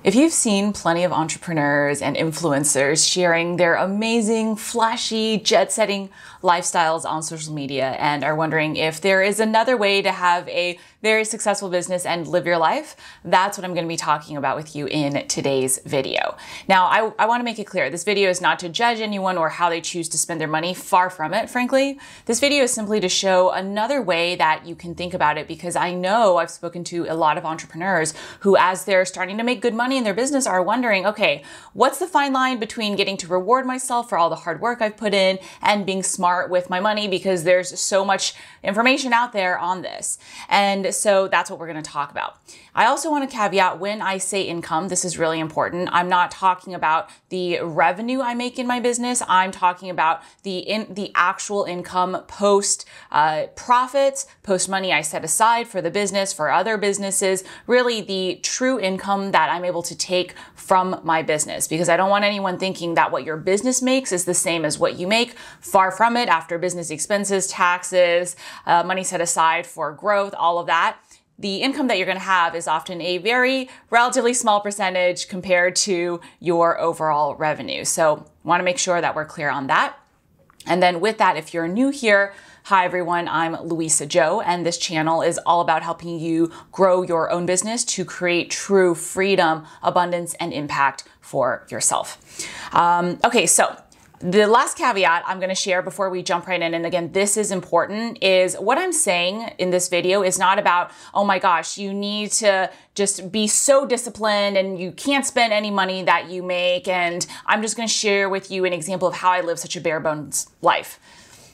If you've seen plenty of entrepreneurs and influencers sharing their amazing, flashy, jet-setting lifestyles on social media and are wondering if there is another way to have a very successful business and live your life, that's what I'm going to be talking about with you in today's video. Now, I want to make it clear, this video is not to judge anyone or how they choose to spend their money. Far from it, frankly. This video is simply to show another way that you can think about it, because I know I've spoken to a lot of entrepreneurs who, as they're starting to make good money in their business, are wondering, okay, what's the fine line between getting to reward myself for all the hard work I've put in and being smart with my money, because there's so much information out there on this. And so that's what we're going to talk about. I also want to caveat, when I say income, this is really important. I'm not talking about the revenue I make in my business. I'm talking about the actual income post profits, post money I set aside for the business, for other businesses, really the true income that I'm able to take from my business, because I don't want anyone thinking that what your business makes is the same as what you make. Far from it. After business expenses, taxes, money set aside for growth, all of that, the income that you're going to have is often a very relatively small percentage compared to your overall revenue. So want to make sure that we're clear on that. And then with that, if you're new here, hi everyone, I'm Luisa Zhou, and this channel is all about helping you grow your own business to create true freedom, abundance, and impact for yourself. Okay, so the last caveat I'm going to share before we jump right in, and again, this is important, is what I'm saying in this video is not about, oh my gosh, you need to just be so disciplined and you can't spend any money that you make. And I'm just going to share with you an example of how I live such a bare bones life.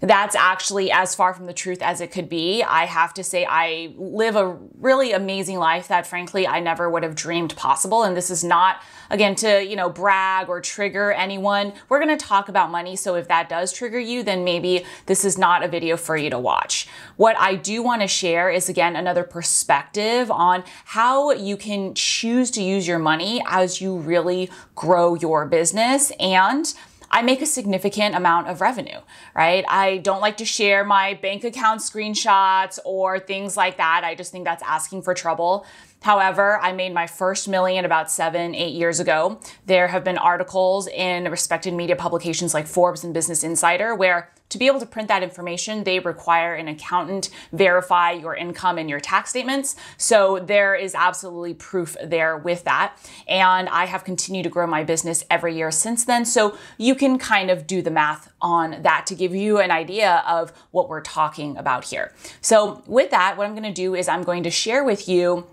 That's actually as far from the truth as it could be. I have to say I live a really amazing life that frankly I never would have dreamed possible. And this is not, again, to, brag or trigger anyone. We're going to talk about money. So if that does trigger you, then maybe this is not a video for you to watch. What I do want to share is, again, another perspective on how you can choose to use your money as you really grow your business. And I make a significant amount of revenue, right? I don't like to share my bank account screenshots or things like that. I just think that's asking for trouble. However, I made my first million about 7-8 years ago. There have been articles in respected media publications like Forbes and Business Insider where, to be able to print that information, they require an accountant verify your income and your tax statements. So there is absolutely proof there with that. And I have continued to grow my business every year since then. So you can kind of do the math on that to give you an idea of what we're talking about here. So with that, what I'm going to do is I'm going to share with you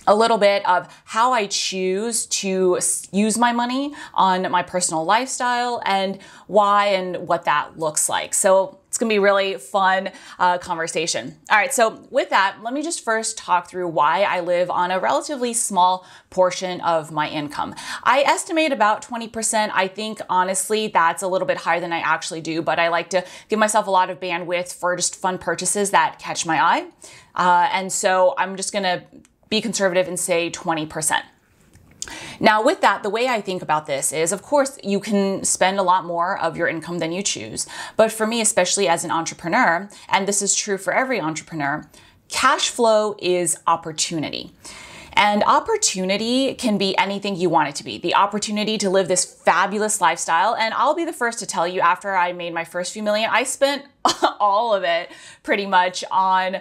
a little bit of how I choose to use my money on my personal lifestyle and why and what that looks like. So it's gonna be a really fun conversation. All right, so with that, let me just first talk through why I live on a relatively small portion of my income. I estimate about 20%. I think honestly, that's a little bit higher than I actually do, but I like to give myself a lot of bandwidth for just fun purchases that catch my eye. And so I'm just gonna be conservative and say 20%. Now with that, the way I think about this is, of course, you can spend a lot more of your income than you choose. But for me, especially as an entrepreneur, and this is true for every entrepreneur, cash flow is opportunity. And opportunity can be anything you want it to be. The opportunity to live this fabulous lifestyle. And I'll be the first to tell you, after I made my first few million, I spent all of it pretty much on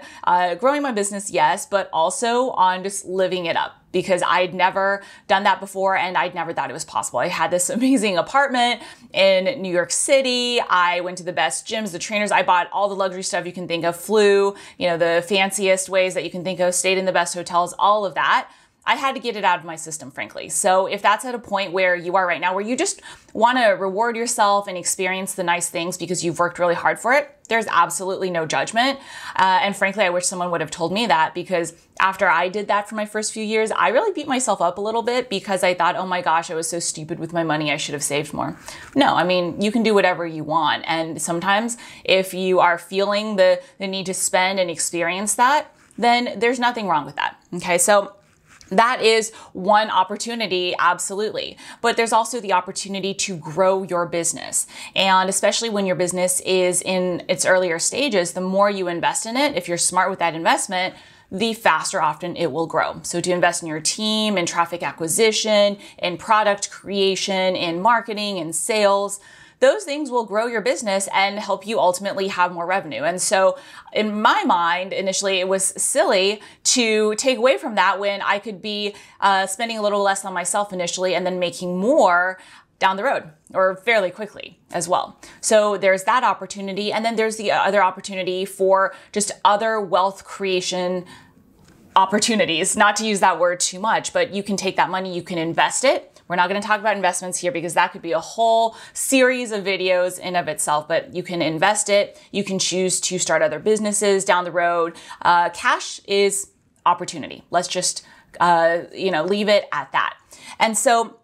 growing my business, yes, but also on just living it up, because I'd never done that before and I'd never thought it was possible. I had this amazing apartment in New York City. I went to the best gyms, the trainers. I bought all the luxury stuff you can think of, flew, the fanciest ways that you can think of, stayed in the best hotels, all of that. I had to get it out of my system, frankly. So if that's at a point where you are right now, where you just want to reward yourself and experience the nice things because you've worked really hard for it, there's absolutely no judgment. And frankly, I wish someone would have told me that, because after I did that for my first few years, I really beat myself up a little bit because I thought, oh my gosh, I was so stupid with my money. I should have saved more. No, I mean, you can do whatever you want. And sometimes if you are feeling the need to spend and experience that, then there's nothing wrong with that. Okay, so that is one opportunity, absolutely. But there's also the opportunity to grow your business. And especially when your business is in its earlier stages, the more you invest in it, if you're smart with that investment, the faster often it will grow. So to invest in your team, in traffic acquisition, in product creation, in marketing, in sales, those things will grow your business and help you ultimately have more revenue. And so in my mind, initially, it was silly to take away from that when I could be spending a little less on myself initially and then making more down the road or fairly quickly as well. So there's that opportunity. And then there's the other opportunity for just other wealth creation opportunities, not to use that word too much, but you can take that money, you can invest it. We're not going to talk about investments here because that could be a whole series of videos in of itself, but you can invest it. You can choose to start other businesses down the road. Cash is opportunity. Let's just, leave it at that. And so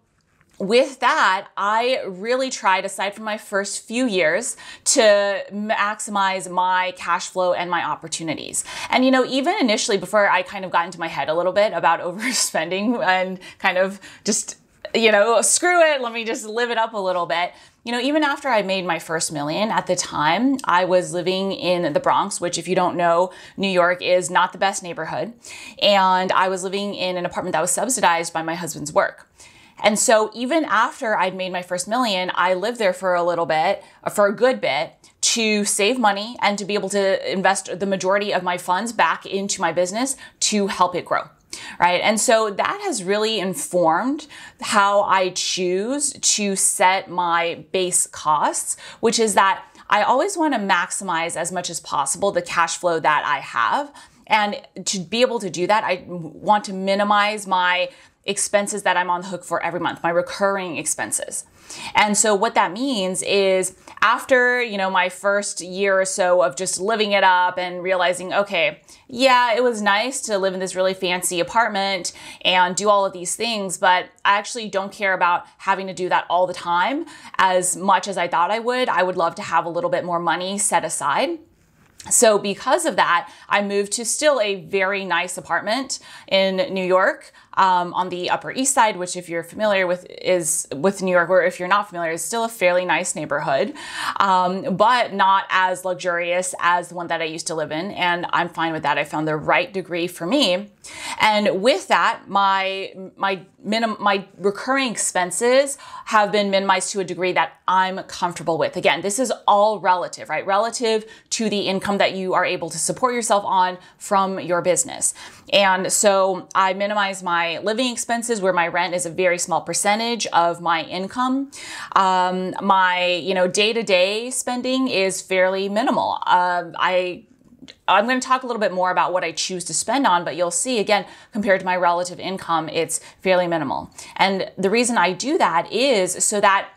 with that, I really tried, aside from my first few years, to maximize my cash flow and my opportunities. And, even initially, before I kind of got into my head a little bit about overspending and kind of just, screw it, let me just live it up a little bit. Even after I made my first million, at the time, I was living in the Bronx, which if you don't know, New York is not the best neighborhood. And I was living in an apartment that was subsidized by my husband's work. And so even after I'd made my first million, I lived there for a good bit to save money and to be able to invest the majority of my funds back into my business to help it grow. Right. And so that has really informed how I choose to set my base costs, which is that I always want to maximize as much as possible the cash flow that I have. And to be able to do that, I want to minimize my expenses that I'm on the hook for every month, my recurring expenses. And so what that means is after, my first year or so of just living it up and realizing, okay, yeah, it was nice to live in this really fancy apartment and do all of these things, but I actually don't care about having to do that all the time as much as I thought I would. I would love to have a little bit more money set aside. So because of that, I moved to still a very nice apartment in New York, on the Upper East Side, which if you're familiar with is with New York, or if you're not familiar, is still a fairly nice neighborhood, but not as luxurious as the one that I used to live in. And I'm fine with that. I found the right degree for me. And with that, my recurring expenses have been minimized to a degree that I'm comfortable with. Again, this is all relative, right? Relative to the income that you are able to support yourself on from your business. And so I minimize my living expenses where my rent is a very small percentage of my income. My, day-to-day spending is fairly minimal. I'm going to talk a little bit more about what I choose to spend on, but you'll see, again, compared to my relative income, it's fairly minimal. And the reason I do that is so that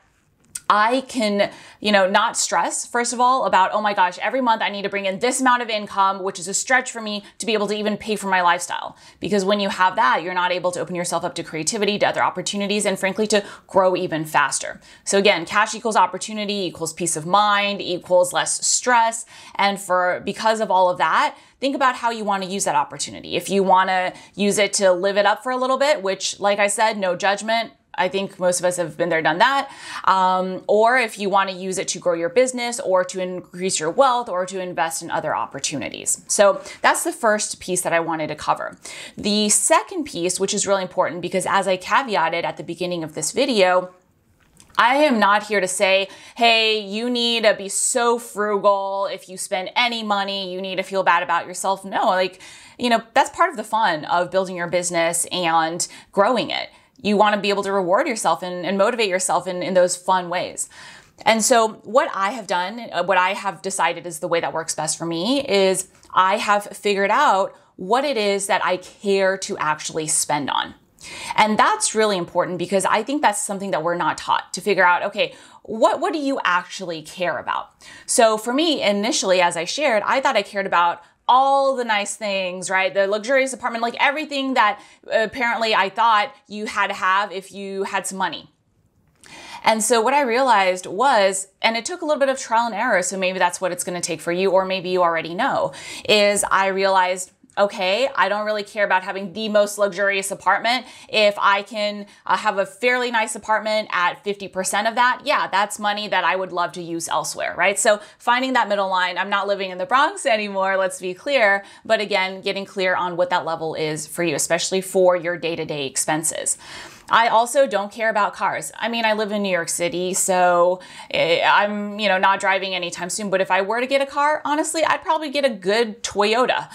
I can, not stress, first of all, about, oh my gosh, every month I need to bring in this amount of income, which is a stretch for me to be able to even pay for my lifestyle. Because when you have that, you're not able to open yourself up to creativity, to other opportunities, and frankly, to grow even faster. So again, cash equals opportunity, equals peace of mind, equals less stress. And because of all of that, think about how you want to use that opportunity. If you want to use it to live it up for a little bit, which, like I said, no judgment. I think most of us have been there, done that. Or if you want to use it to grow your business or to increase your wealth or to invest in other opportunities. So that's the first piece that I wanted to cover. The second piece, which is really important because as I caveated at the beginning of this video, I am not here to say, hey, you need to be so frugal. If you spend any money, you need to feel bad about yourself. No, that's part of the fun of building your business and growing it. You want to be able to reward yourself and motivate yourself in those fun ways. And so what I have done, what I have decided is the way that works best for me is I have figured out what it is that I care to actually spend on. And that's really important because I think that's something that we're not taught to figure out, okay, what do you actually care about? So for me, initially, as I shared, I thought I cared about all the nice things, right? The luxurious apartment, like everything that apparently I thought you had to have if you had some money. And so what I realized was, and it took a little bit of trial and error, so maybe that's what it's going to take for you, or maybe you already know, is I realized okay, I don't really care about having the most luxurious apartment. If I can have a fairly nice apartment at 50% of that, yeah, that's money that I would love to use elsewhere, right? So finding that middle line. I'm not living in the Bronx anymore, let's be clear. But again, getting clear on what that level is for you, especially for your day-to-day expenses. I also don't care about cars. I mean, I live in New York City, so I'm, not driving anytime soon. But if I were to get a car, honestly, I'd probably get a good Toyota.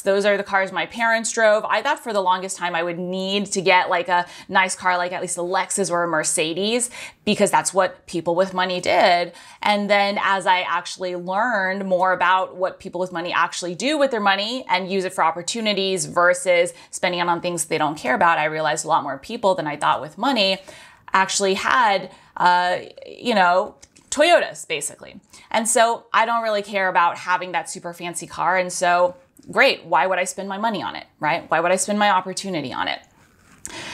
Those are the cars my parents drove. I thought for the longest time I would need to get like a nice car, like at least a Lexus or a Mercedes, because that's what people with money did. And then as I actually learned more about what people with money actually do with their money and use it for opportunities versus spending it on things they don't care about, I realized a lot more people than I thought with money actually had, Toyotas basically. And so I don't really care about having that super fancy car. And so great, why would I spend my money on it, right? Why would I spend my opportunity on it?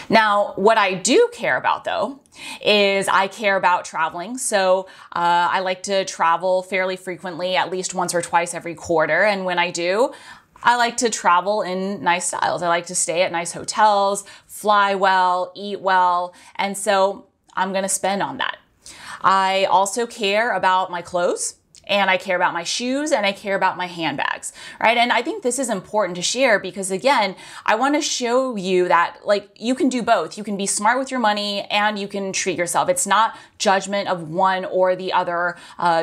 Now, what I do care about though, is I care about traveling. So I like to travel fairly frequently, at least once or twice every quarter. And when I do, I like to travel in nice styles. I like to stay at nice hotels, fly well, eat well. And so I'm going to spend on that. I also care about my clothes, and I care about my shoes, and I care about my handbags, right? And I think this is important to share because again, I want to show you that you can do both. You can be smart with your money and you can treat yourself. It's not judgment of one or the other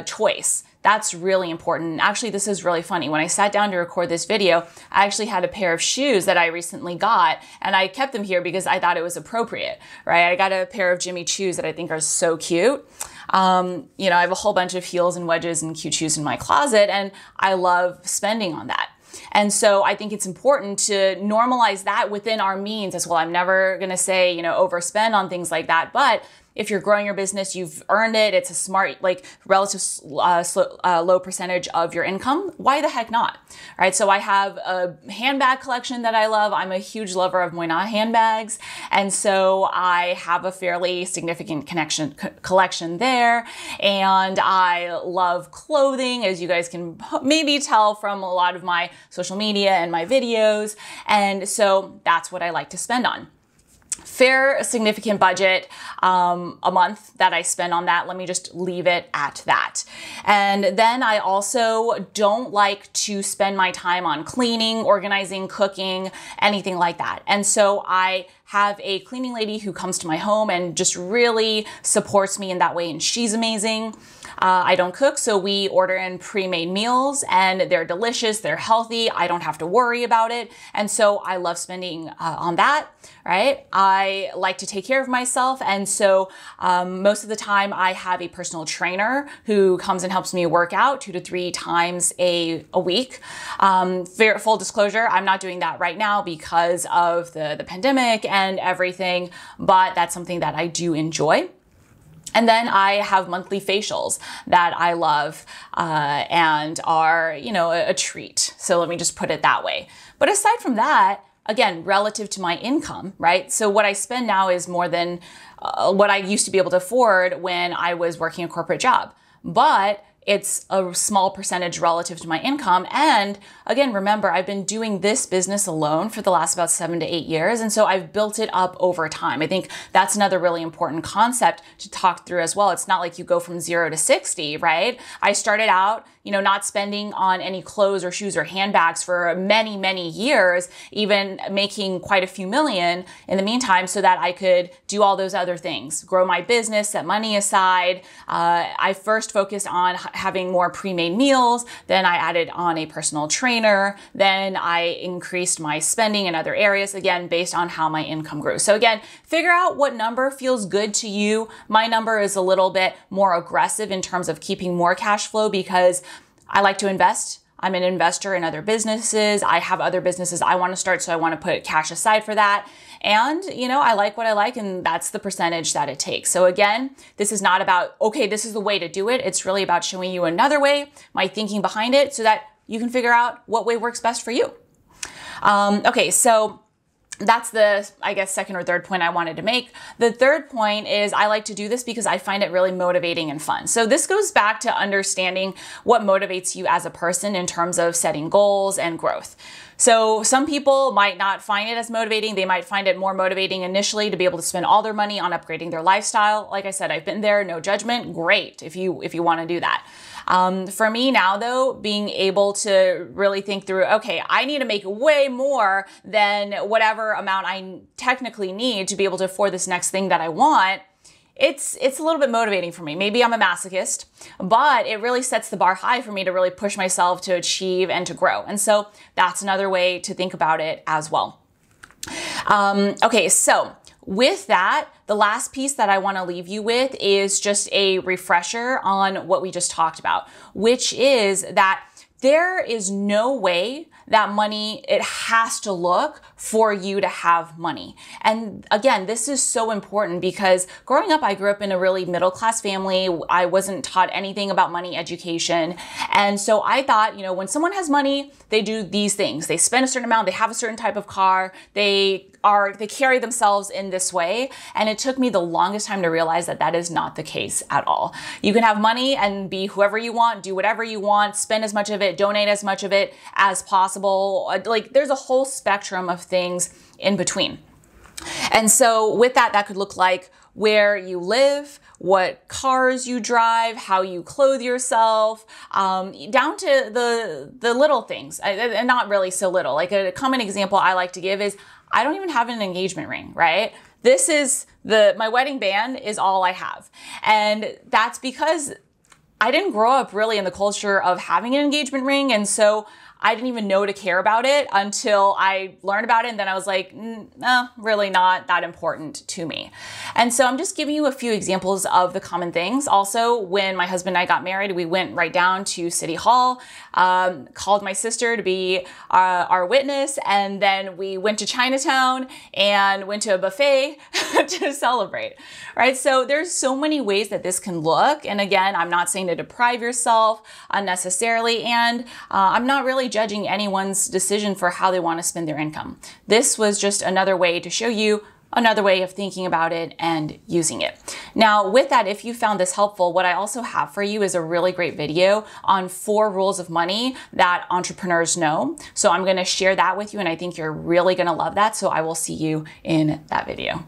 choice. That's really important. Actually, this is really funny. When I sat down to record this video, I actually had a pair of shoes that I recently got, and I kept them here because I thought it was appropriate, right? I got a pair of Jimmy Choos that I think are so cute. I have a whole bunch of heels and wedges and cute shoes in my closet, and I love spending on that. And so I think it's important to normalize that within our means as well. I'm never going to say, overspend on things like that, but if you're growing your business, you've earned it. It's a smart, relative low percentage of your income. Why the heck not? Right. So I have a handbag collection that I love. I'm a huge lover of Moina handbags. And so I have a fairly significant collection there. And I love clothing, as you guys can maybe tell from a lot of my social media and my videos. And so that's what I like to spend on. Fair, significant budget a month that I spend on that. Let me just leave it at that. And then I also don't like to spend my time on cleaning, organizing, cooking, anything like that. And so I have a cleaning lady who comes to my home and just really supports me in that way. And she's amazing. I don't cook, so we order in pre-made meals and they're delicious, they're healthy, I don't have to worry about it. And so I love spending on that, right? I like to take care of myself. And so most of the time I have a personal trainer who comes and helps me work out 2 to 3 times a week. Full disclosure, I'm not doing that right now because of the pandemic and everything, but that's something that I do enjoy. And then I have monthly facials that I love and are, a treat. So let me just put it that way. But aside from that, again, relative to my income, right? So what I spend now is more than what I used to be able to afford when I was working a corporate job. But it's a small percentage relative to my income. And again, remember, I've been doing this business alone for the last about 7 to 8 years. And so I've built it up over time. I think that's another really important concept to talk through as well. It's not like you go from 0 to 60, right? I started out, not spending on any clothes or shoes or handbags for many, many years, even making quite a few million in the meantime so that I could do all those other things, grow my business, set money aside. I first focused on having more pre-made meals. Then I added on a personal trainer. Then I increased my spending in other areas, again, based on how my income grew. So again, figure out what number feels good to you. My number is a little bit more aggressive in terms of keeping more cash flow because I like to invest. I'm an investor in other businesses. I have other businesses I want to start, so I want to put cash aside for that. And, I like what I like, and that's the percentage that it takes. So again, this is not about, okay, this is the way to do it. It's really about showing you another way, my thinking behind it, so that you can figure out what way works best for you. Okay, so that's the, second or third point I wanted to make. The third point is I like to do this because I find it really motivating and fun. So this goes back to understanding what motivates you as a person in terms of setting goals and growth. So some people might not find it as motivating. They might find it more motivating initially to be able to spend all their money on upgrading their lifestyle. Like I said, I've been there, no judgment. Great if you want to do that. For me now though, being able to really think through, okay, I need to make way more than whatever amount I technically need to be able to afford this next thing that I want. It's a little bit motivating for me. Maybe I'm a masochist, but it really sets the bar high for me to really push myself to achieve and to grow. And so that's another way to think about it as well. Okay, so with that, the last piece that I want to leave you with is just a refresher on what we just talked about, which is that there is no way that money, it has to look for you to have money. And again, this is so important because growing up, I grew up in a really middle-class family. I wasn't taught anything about money education. And so I thought, you know, when someone has money, they do these things. They spend a certain amount, they have a certain type of car, they carry themselves in this way. And it took me the longest time to realize that that is not the case at all. You can have money and be whoever you want, do whatever you want, spend as much of it, donate as much of it as possible. Like there's a whole spectrum of things in between. And so with that, that could look like where you live, what cars you drive, how you clothe yourself, down to the little things, and not really so little. Like a common example I like to give is I don't even have an engagement ring, right? This is my wedding band is all I have. And that's because I didn't grow up really in the culture of having an engagement ring. And so I didn't even know to care about it until I learned about it. And then I was like, no, really not that important to me. And so I'm just giving you a few examples of the common things. Also, when my husband and I got married, we went right down to City Hall, called my sister to be our witness. And then we went to Chinatown and went to a buffet to celebrate, right? So there's so many ways that this can look. And again, I'm not saying to deprive yourself unnecessarily. And I'm not really judging anyone's decision for how they want to spend their income. This was just another way to show you another way of thinking about it and using it. Now, with that, if you found this helpful, what I also have for you is a really great video on 4 rules of money that entrepreneurs know. So I'm going to share that with you, and I think you're really going to love that. So I will see you in that video.